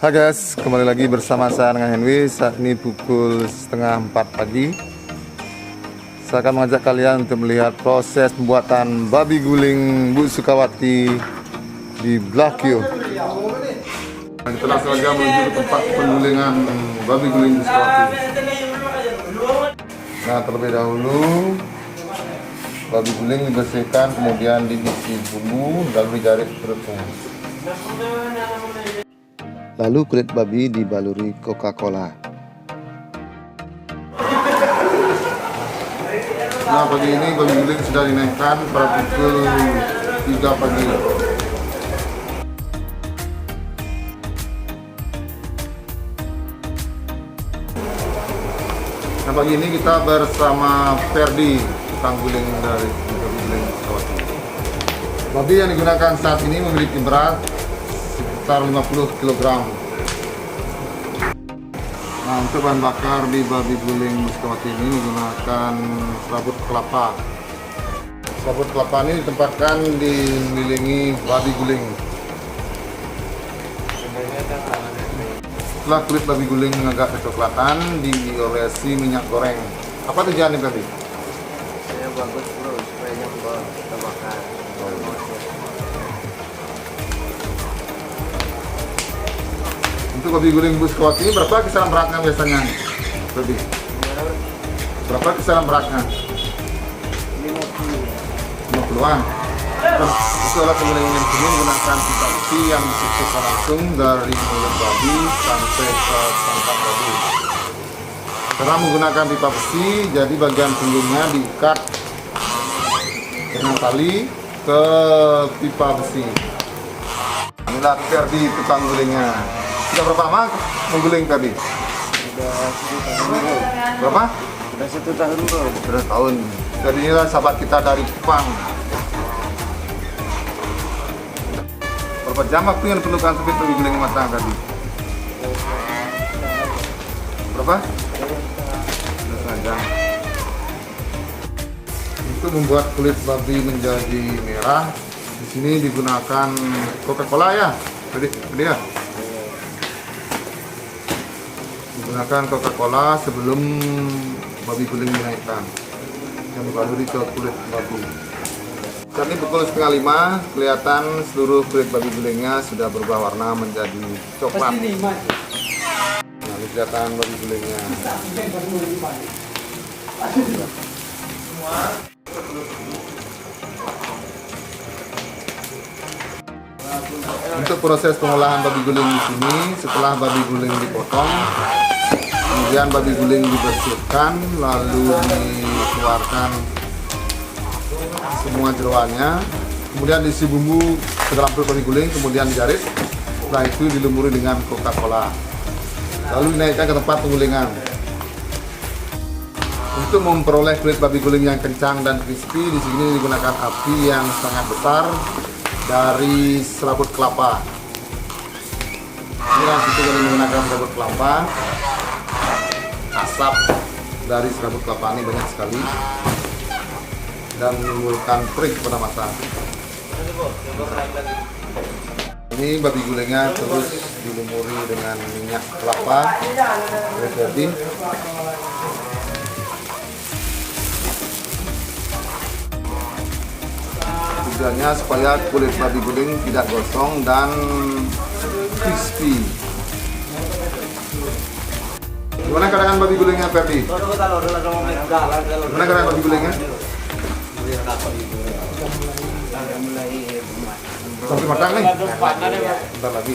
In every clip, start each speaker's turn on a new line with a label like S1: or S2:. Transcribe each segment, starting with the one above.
S1: Hai guys, kembali lagi bersama saya dengan Henry. Saat ini pukul setengah 4 pagi. Saya akan mengajak kalian untuk melihat proses pembuatan babi guling Bu Sukawati di Blakio. Kita langsung saja menuju ke tempat penggulingan babi guling Bu Sukawati. Nah, terlebih dahulu babi guling dibersihkan, kemudian diisi bumbu, lalu dijarit tepung. Lalu kulit babi dibaluri Coca-Cola. Nah, pagi ini babi guling sudah dinaikkan pada pukul 3 pagi. Nah, pagi ini kita bersama Ferdi, tukang guling dari babi guling Sukawati. Babi yang digunakan saat ini memiliki berat sekitar 50 kg. Nah, untuk bahan bakar di babi guling Sukawati ini menggunakan serabut kelapa. Serabut kelapa ini ditempatkan di mengelilingi babi guling. Setelah kulit babi guling agak kecoklatan, diolesi minyak goreng. Apa tujuannya tadi?
S2: Saya bagus bro, supaya nyambal kita bakar.
S1: Untuk babi guling Bu Sukawati ini berapa kisaran beratnya biasanya? Lebih. Berapa kisaran beratnya? 50-an. Itu alat penggulingan yang sini menggunakan pipa besi yang disukseskan langsung dari mulut babi sampai ke sangkap babi. Karena menggunakan pipa besi, jadi bagian punggungnya diikat dengan tali ke pipa besi. Inilah Ferdi tukang gulingnya. Sudah berapa lama mengguling tadi?
S2: Sudah 1 tahun bro.
S1: Berapa?
S2: Sudah 1 tahun bro.
S1: Sudah tahun. Jadi inilah sahabat kita dari Kupang. Berapa jam waktu yang diperlukan sampai babi guling matang tadi? Berapa? 2,5 jam. Untuk membuat kulit babi menjadi merah, di sini digunakan Coca-Cola ya, tadi ya. Digunakan Coca-Cola sebelum babi guling dinaikkan, yang dibaluri ke kulit babi. Saat ini pukul 4:30, kelihatan seluruh kulit babi gulingnya sudah berubah warna menjadi coklat. Nah, ini kelihatan babi gulingnya. Untuk proses pengolahan babi guling di sini, setelah babi guling dipotong, kemudian babi guling dibersihkan, lalu dikeluarkan semua jeroannya, kemudian diisi bumbu ke dalam perut babi guling, kemudian dijarit. Setelah itu dilumuri dengan Coca-Cola, lalu dinaikkan ke tempat penggulingan. Untuk memperoleh kulit babi guling yang kencang dan crispy, di sini digunakan api yang sangat besar dari serabut kelapa. Ini langsung kita menggunakan serabut kelapa. Asap dari serabut kelapa ini banyak sekali dan menimbulkan perih pada mata. Ini babi gulingnya terus dilumuri dengan minyak kelapa. Jadi tujuannya supaya kulit babi guling tidak gosong dan crispy. Gimana keadaan babi gulingnya, Ferdi? Gimana keadaan babi gulingnya? Sampai matang nih? Bentar lagi.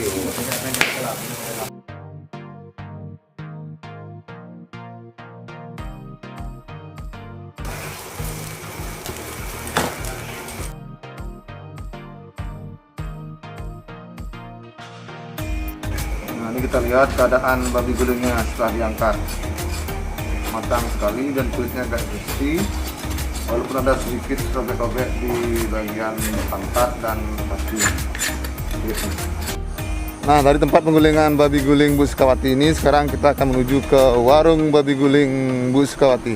S1: Nah, ini kita lihat keadaan babi gulingnya setelah diangkat. Matang sekali dan kulitnya agak crispy, walaupun ada sedikit robek-robek di bagian pantat dan kaki. Nah, dari tempat penggulingan babi guling Bu Sukawati ini, sekarang kita akan menuju ke warung babi guling Bu Sukawati.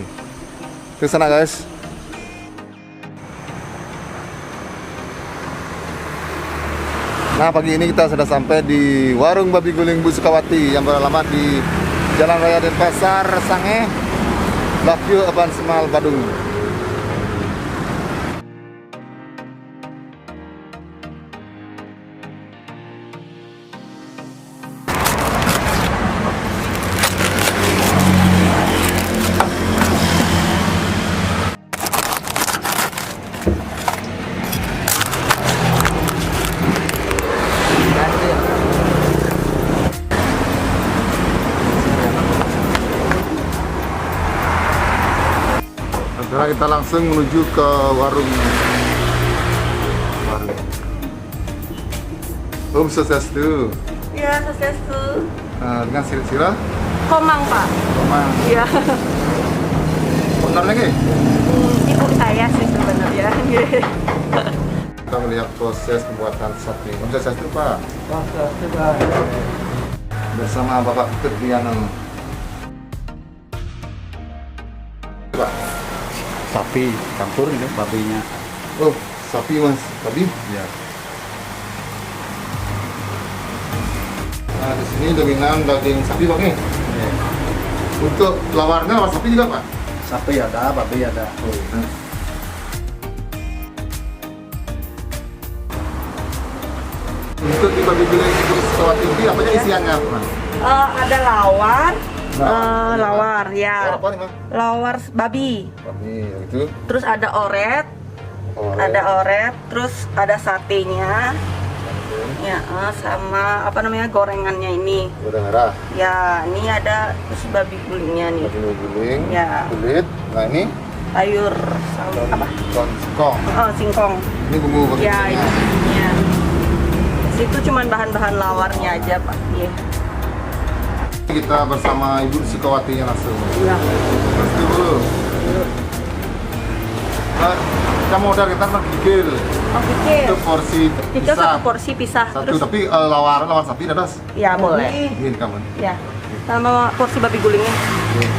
S1: Ke sana guys. Nah, pagi ini kita sudah sampai di warung babi guling Bu Sukawati yang beralamat di Jalan Raya Denpasar, Sange, Lakyu, Aban Semal, Badung. Sekarang kita langsung menuju ke warung. Om Swastiastu.
S3: Ya, Swastiastu.
S1: Dengan sila
S3: Komang, Pak.
S1: Komang.
S3: Iya.
S1: Benar lagi?
S3: Ibu saya sih sebenarnya.
S1: Kita melihat proses pembuatan sate. Om Swastiastu, Pak.
S2: Swastiastu, Pak.
S1: Bersama Bapak Trianon. Pak.
S2: Sapi campur ini babinya.
S1: Oh, sapi Mas. Tadi?
S2: Ya.
S1: Nah, di sini dominan daging sapi, Pak. Nih.
S2: Ya.
S1: Untuk lawarnya lawar sapi juga, Pak.
S2: Sapi ada, babi ada.
S1: Untuk di babi guling itu pesawat tinggi, apa aja isiannya, Pak?
S3: Ada lawar.
S1: Nah,
S3: Lawar,
S1: Lawar
S3: ya.
S1: apa nih, Mas?
S3: Lawar babi.
S1: Babi, itu.
S3: Terus ada oret. Ada oret. Terus ada satenya. Ya, sama apa namanya gorengannya ini.
S1: Udah merah.
S3: Ya, ini ada terus babi gulingnya nih.
S1: Babi guling,
S3: Ya.
S1: kulit. Nah, ini
S3: Sayur apa?
S1: singkong.
S3: Oh, singkong.
S1: Ini bumbu babi
S3: Ya,
S1: gulingnya.
S3: ini. Ya. Itu cuman bahan-bahan lawarnya aja, Pak. Iya.
S1: Kita bersama Ibu Sukawatinya langsung.
S3: Ya.
S1: Terus dulu. Nah, kita mau dari kita gigil.
S3: Oh, pikir.
S1: Itu porsi
S3: Tiga
S1: pisah.
S3: satu porsi pisah.
S1: Satu,
S3: Terus
S1: tapi lawar sapi ada.
S3: ya boleh.
S1: Ini kamu.
S3: Ya. Sama porsi babi gulingnya. Nih.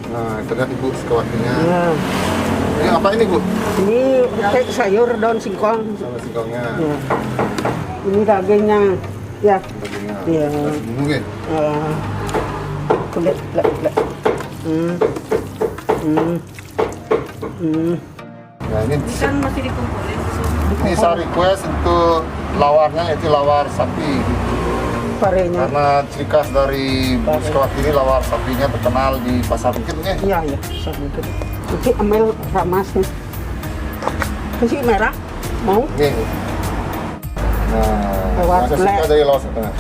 S1: Nah, itu lihat Ibu Sukawatinya.
S4: Ya,
S1: Ini apa ini, Bu?
S4: ini kayak sayur daun singkong.
S1: Sama singkongnya.
S4: Ya. Ini dagingnya. Ya,
S1: Dagingnya.
S4: Iya.
S1: Terus bumbunya.
S4: kulit. Hmm. Hmm. Hmm.
S1: Nah, ini
S3: Ini kan masih dikumpulin.
S1: ini saya request untuk lawarnya yaitu lawar sapi.
S4: Parenya.
S1: Karena ciri khas dari Bu Sukawati ini lawar sapinya terkenal di pasar Bukit nih.
S4: Iya, ya. Sedikit. Nanti ambil ramasnya. Kasih merah. Mau?
S1: Nih. Nah,
S4: Lawar
S1: ada
S4: black.
S1: suka dari lawar setengah.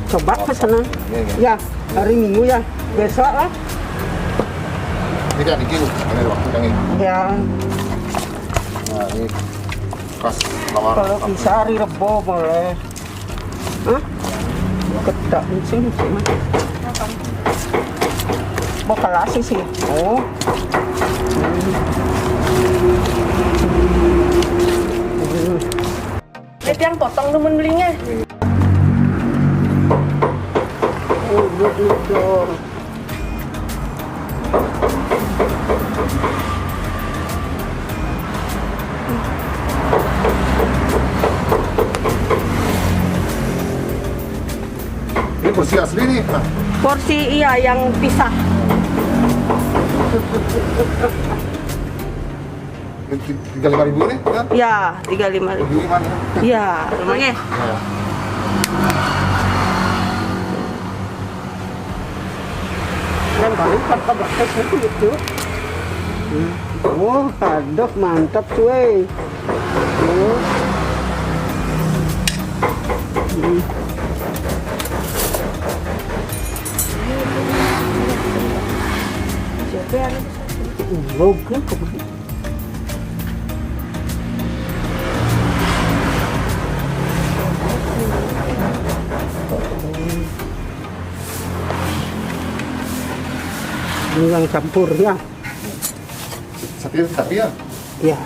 S4: Coba ke sana.
S1: Nih.
S4: Ya, hari Minggu ya. Besok lah.
S1: Ini kan dikit, ada waktu kan ini.
S4: Ya,
S1: Nah, ini khas lawar
S4: kalau
S1: sapi.
S4: bisa hari Rebo boleh. Hah? Kedak sih mah. Bokalasi sih. Oh.
S3: Yang potong temen belinya.
S4: Oh, duduk.
S1: Ini porsi asli nih. Nah,
S3: Porsi iya yang pisah.
S1: ini 35.000 nih, kan?
S3: Ya, 35.000.
S1: Lebih gimana?
S3: Ya, lumayan.
S1: Ya.
S4: Dan paling pada itu gitu. Oh, aduh mantap cuy. Oh. Login kok. Ini yang campurnya.
S1: Tapi ya.
S4: Ya,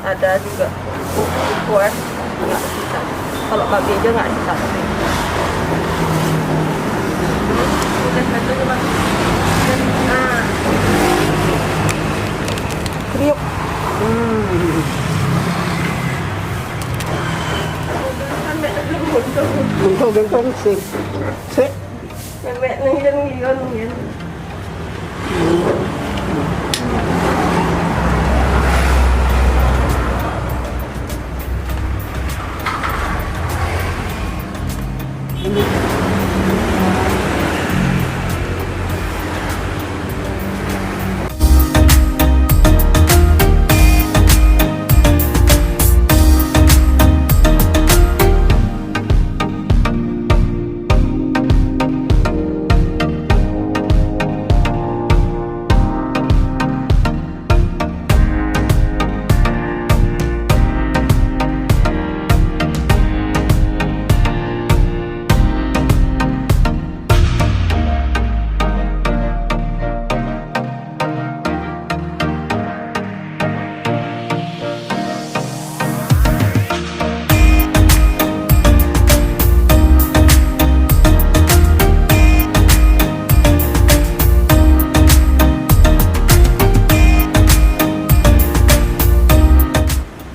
S3: Ada juga request nggak bisa. Kalau babi aja nggak bisa. Udah satu coba. Nah,
S4: kriuk. gantong sih. Sih.
S3: Bebek nungguin.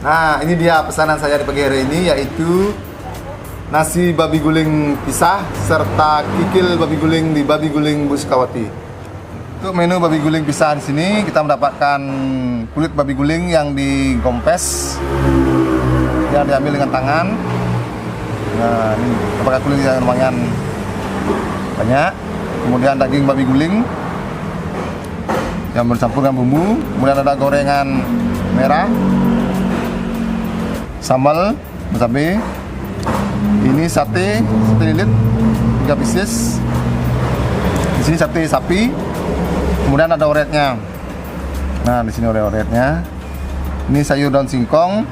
S1: Nah, ini dia pesanan saya di pagi hari ini, yaitu nasi babi guling pisah serta kikil babi guling di Babi Guling Bu Sukawati. Untuk menu babi guling pisah di sini kita mendapatkan kulit babi guling yang digompes, yang diambil dengan tangan. Nah, ini apakah kulit yang lumayan banyak. Kemudian daging babi guling yang bercampur dengan bumbu. Kemudian ada gorengan merah, sambal cabai, ini sate lilit 3 pieces, di sini sate sapi, kemudian ada oretnya. Nah, di sini oretnya, ini sayur daun singkong,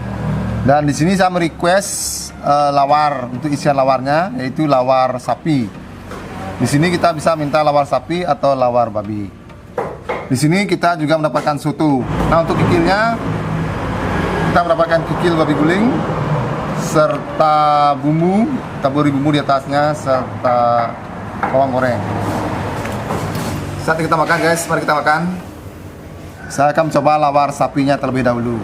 S1: dan di sini saya merequest lawar untuk isian lawarnya, yaitu lawar sapi. Di sini kita bisa minta lawar sapi atau lawar babi. Di sini kita juga mendapatkan soto. Nah, untuk kikilnya kita mendapatkan kikil babi guling serta bumbu, taburi bumbu di atasnya serta bawang goreng. Saat kita makan guys, mari kita makan. Saya akan mencoba lawar sapinya terlebih dahulu.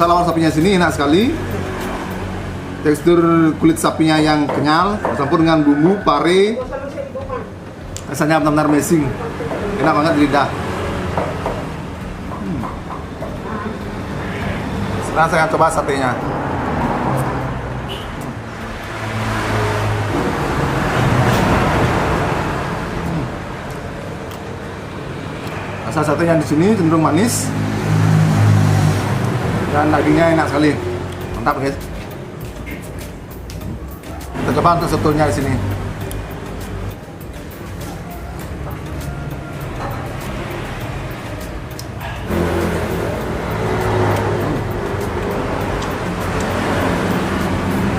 S1: Lawar sapinya sini enak sekali. Tekstur kulit sapinya yang kenyal bercampur dengan bumbu pare. Rasanya benar-benar amazing. Enak banget di lidah. Sekarang saya akan coba satenya. Rasa satenya di sini cenderung manis. Dan dagingnya enak sekali, mantap guys. Kita coba untuk sotonya di sini.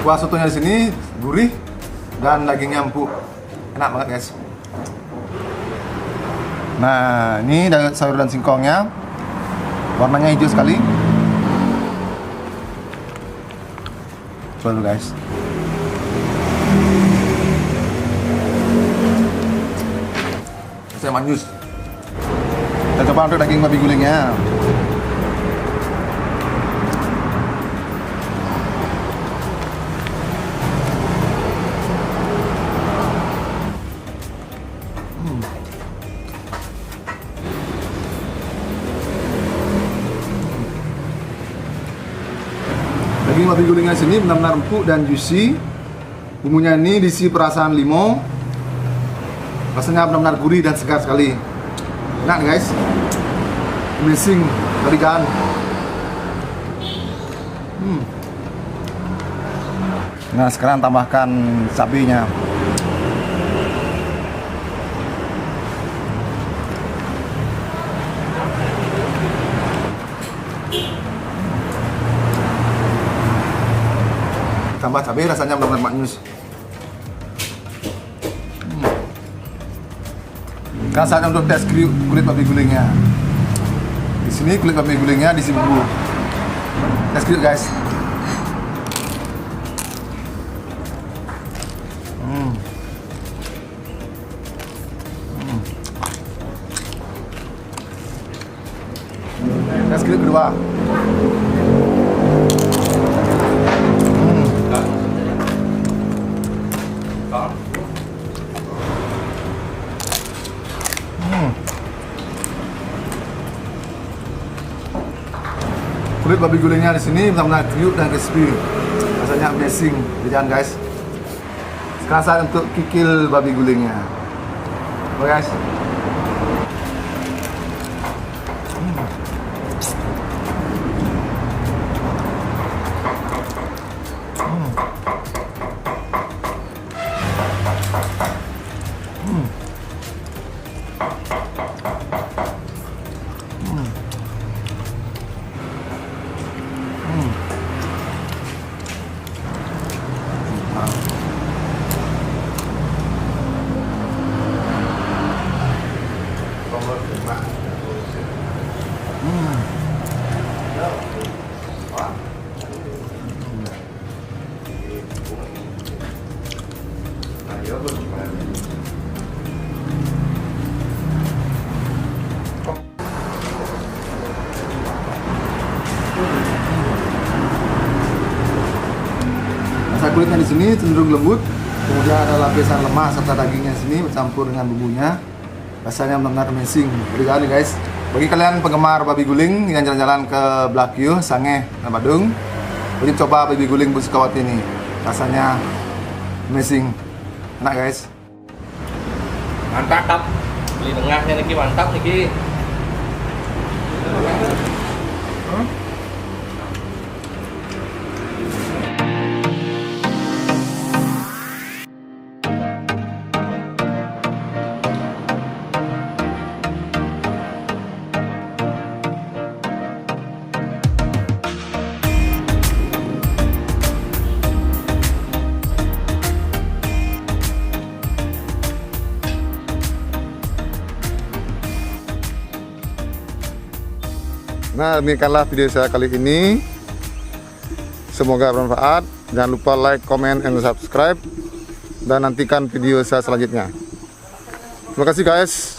S1: Kuah sotonya di sini gurih dan dagingnya empuk, enak banget guys. Nah, ini sayur dan singkongnya, warnanya hijau sekali. Coba dulu guys. Saya manyus. Kita coba untuk daging babi gulingnya. Daging babi gulingnya sini benar-benar empuk dan juicy. Bumbunya ini diisi perasan limau. Rasanya benar-benar gurih dan segar sekali. Enak guys. Amazing dari kan. Nah, sekarang tambahkan cabenya. Tambah cabai, rasanya benar-benar maknyus. Sekarang saatnya untuk tes kulit babi gulingnya. sini, kulit babi gulingnya diisi bumbu. Let's go guys. Let's go kedua. Kulit babi gulingnya di sini benar-benar kriuk dan crispy. Rasanya amazing, jangan guys. Sekarang saat untuk kikil babi gulingnya. Oke guys. Rasa kulitnya di sini cenderung lembut, kemudian ada lapisan lemak serta dagingnya di sini bercampur dengan bumbunya. Rasanya benar-benar amazing. Jadi guys, bagi kalian penggemar babi guling yang jalan-jalan ke Blakyu, Sangeh, dan Badung, wajib coba babi guling Bu Sukawati ini. Rasanya amazing, enak guys.
S2: Mantap. Beli tengahnya lagi mantap lagi.
S1: Nah, demikianlah video saya kali ini. Semoga bermanfaat. Jangan lupa like, comment, and subscribe. Dan nantikan video saya selanjutnya. Terima kasih guys.